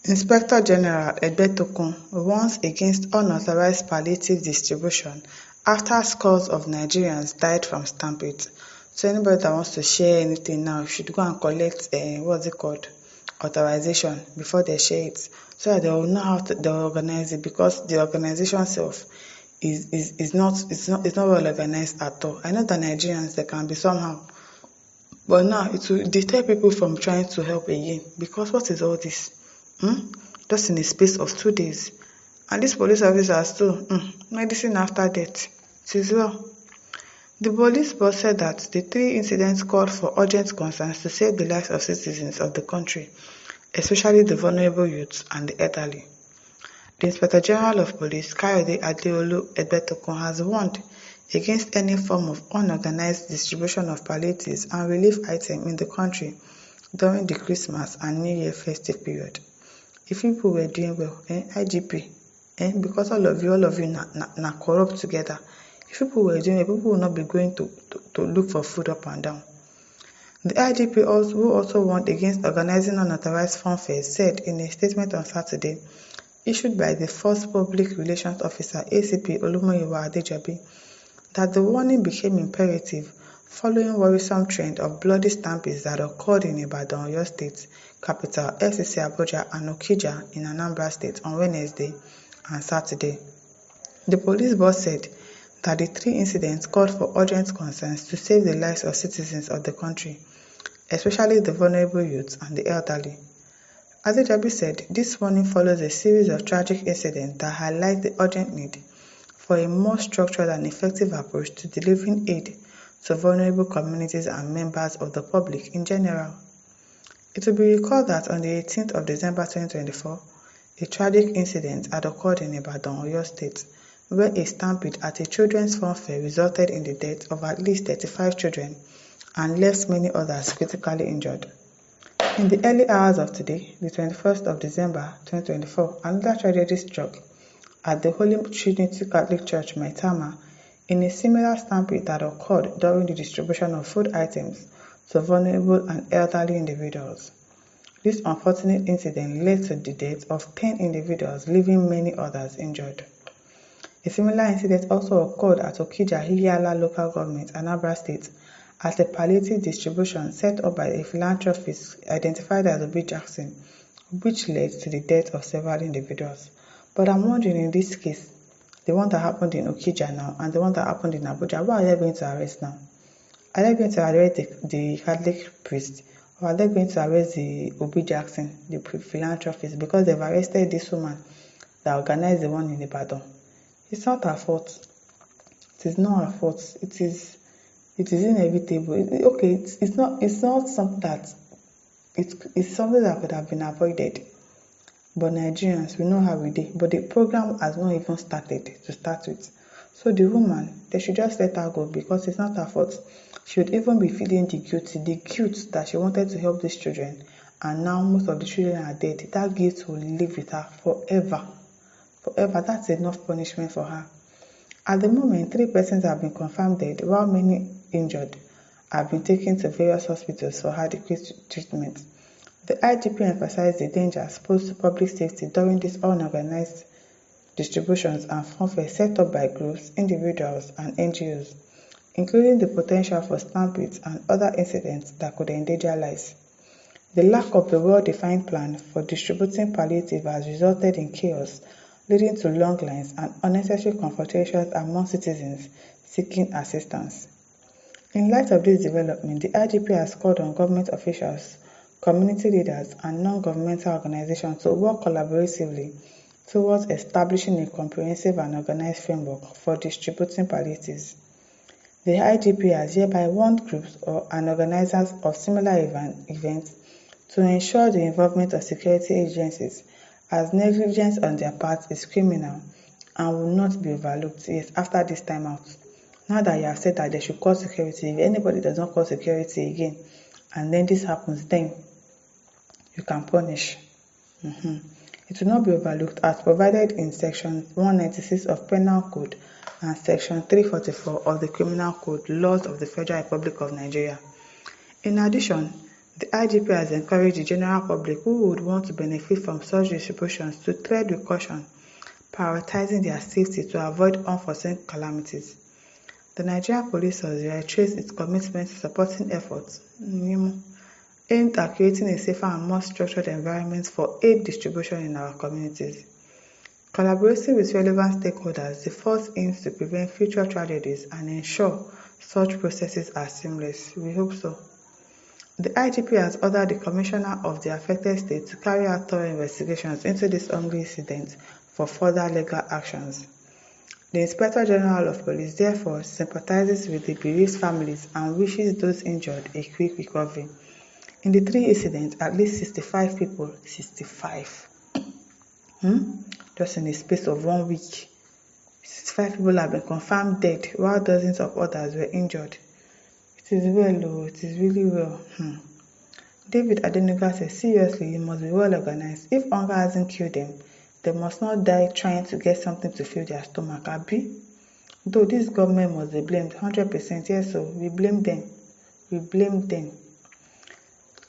Inspector General Egbetokun warns against unauthorized palliative distribution after scores of Nigerians died from stampede. So anybody that wants to share anything now should go and collect authorization before they share it, so that they will know how they organize it, because the organization itself is not well organized at all. I know that Nigerians, they can be somehow, but now it will deter people from trying to help again, because what is all this? Just in a space of 2 days. And these police officers too, medicine after death. It is well. The police boss said that the 3 incidents called for urgent concerns to save the lives of citizens of the country, especially the vulnerable youths and the elderly. The Inspector General of Police, Kayode Adeolu Egbetokun, has warned against any form of unorganized distribution of palliatives and relief items in the country during the Christmas and New Year festive period. If people were doing well, IGP, because all of you na corrupt together. If people were doing well, people will not be going to look for food up and down. The IGP who also warned against organizing unauthorized funfairs, said in a statement on Saturday, issued by the First Public Relations Officer ACP Olumoyiwa Adejobi, that the warning became imperative following worrisome trend of bloody stampedes that occurred in Ibadan, Oyo State capital, FCC Abuja, and Okija in Anambra State on Wednesday and Saturday. The police boss said that the 3 incidents called for urgent concerns to save the lives of citizens of the country, especially the vulnerable youths and the elderly. Adejobi said this warning follows a series of tragic incidents that highlight the urgent need for a more structured and effective approach to delivering aid to vulnerable communities and members of the public in general. It will be recalled that on the 18th of December 2024, a tragic incident had occurred in Ibadan, Oyo State, where a stampede at a children's funfair resulted in the death of at least 35 children and left many others critically injured. In the early hours of today, the 21st of December 2024, another tragedy struck at the Holy Trinity Catholic Church, Maitama, in a similar stampede that occurred during the distribution of food items to vulnerable and elderly individuals. This unfortunate incident led to the death of 10 individuals, leaving many others injured. A similar incident also occurred at Okija, Iyala local government, Anambra State, at a palliative distribution set up by a philanthropist identified as Obi Jackson, which led to the death of several individuals. But I'm wondering, in this case, the one that happened in Okija now and the one that happened in Abuja, what are they going to arrest now? Are they going to arrest the Catholic priest, or are they going to arrest the Obi Jackson, the philanthropist, because they've arrested this woman that organized the one in Ibadan? It's not her fault. It is not her fault. It is inevitable. It's not something that it's something that could have been avoided. But Nigerians, we know how we do. But the program has not even started to start with. So the woman, they should just let her go, because it's not her fault. She would even be feeling the guilt that she wanted to help these children, and now most of the children are dead. That guilt will live with her forever. Forever. That's enough punishment for her. At the moment, 3 persons have been confirmed dead, while many injured have been taken to various hospitals for adequate treatment. The IGP emphasized the dangers posed to public safety during these unorganized distributions and funfairs set up by groups, individuals, and NGOs, including the potential for stampedes and other incidents that could endanger lives. The lack of a well-defined plan for distributing palliative has resulted in chaos, leading to long lines and unnecessary confrontations among citizens seeking assistance. In light of this development, the IGP has called on government officials, community leaders, and non-governmental organizations to work collaboratively towards establishing a comprehensive and organized framework for distributing palliatives. The IGP has hereby warned groups and organizers of similar events to ensure the involvement of security agencies, as negligence on their part is criminal and will not be overlooked. Yes, after this time out. Now that you have said that they should call security, if anybody does not call security again, and then this happens, then you can punish. It will not be overlooked, as provided in Section 196 of Penal Code and Section 344 of the Criminal Code, Laws of the Federal Republic of Nigeria. In addition, The IGP has encouraged the general public who would want to benefit from such distributions to tread with caution, prioritizing their safety to avoid unforeseen calamities. The Nigerian Police Force reiterates its commitment to supporting efforts aimed at creating a safer and more structured environment for aid distribution in our communities. Collaborating with relevant stakeholders, the force aims to prevent future tragedies and ensure such processes are seamless. We hope so. The IGP has ordered the Commissioner of the affected state to carry out thorough investigations into this ugly incident for further legal actions. The Inspector General of Police therefore sympathizes with the bereaved families and wishes those injured a quick recovery. In the 3 incidents, at least 65 people, 65, just in the space of 1 week, 65 people have been confirmed dead, while dozens of others were injured. It is well, it is really well. David Adenuga says, seriously, you must be well organized. If hunger hasn't killed them, they must not die trying to get something to fill their stomach, abi? Though this government must be blamed 100%, yes, so we blame them. We blame them.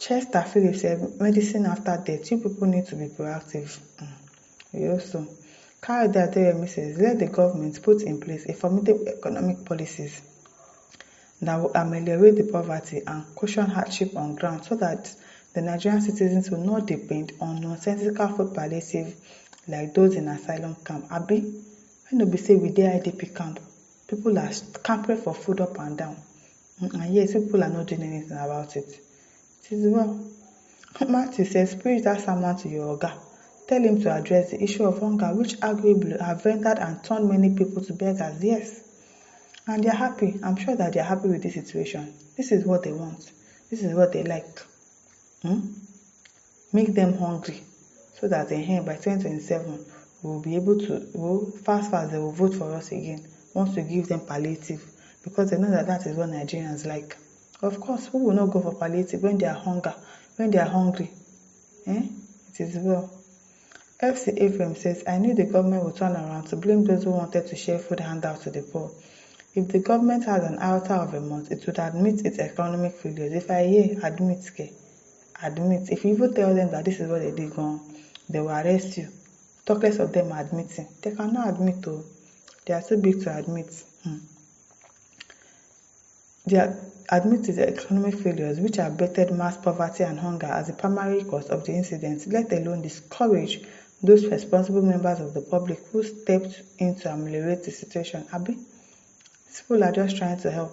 Chester Phillips said, medicine after death, you people need to be proactive. We also. Kayode Adeyemi says, let the government put in place a formidable economic policies that will ameliorate the poverty and cushion hardship on ground so that the Nigerian citizens will not depend on nonsensical food palliative like those in asylum camp. Abi, when we say we dey IDP camp, people are camping for food up and down. And yes, people are not doing anything about it. It is well. Matthew says, preach that sermon to your Oga. Tell him to address the issue of hunger, which arguably have rendered and turned many people to beggars, yes. And they are happy. I'm sure that they are happy with this situation. This is what they want. This is what they like. Make them hungry so that by 2027 we will be able to, fast, they will vote for us again once we give them palliative, because they know that that is what Nigerians like. Of course, who will not go for palliative when they are hungry? It is well. FC Ephraim says, I knew the government would turn around to blame those who wanted to share food handouts to the poor. If the government had an iota of remorse, it would admit its economic failures. If I hear admit. If you even tell them that this is what they did wrong, they will arrest you. Talk less of them admitting. They cannot admit, though. They are too big to admit. They admit its economic failures, which have bettered mass poverty and hunger as the primary cause of the incident, let alone discourage those responsible members of the public who stepped in to ameliorate the situation. Abi, these people are just trying to help.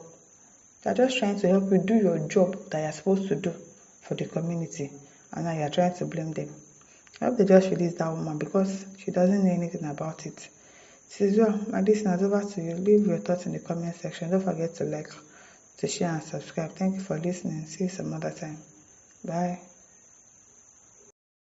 They are just trying to help you do your job that you are supposed to do for the community, and now you are trying to blame them. I hope they just release that woman because she doesn't know anything about it. It is well. My listeners, over to you. Leave your thoughts in the comment section. Don't forget to like, to share, and subscribe. Thank you for listening. See you some other time. Bye.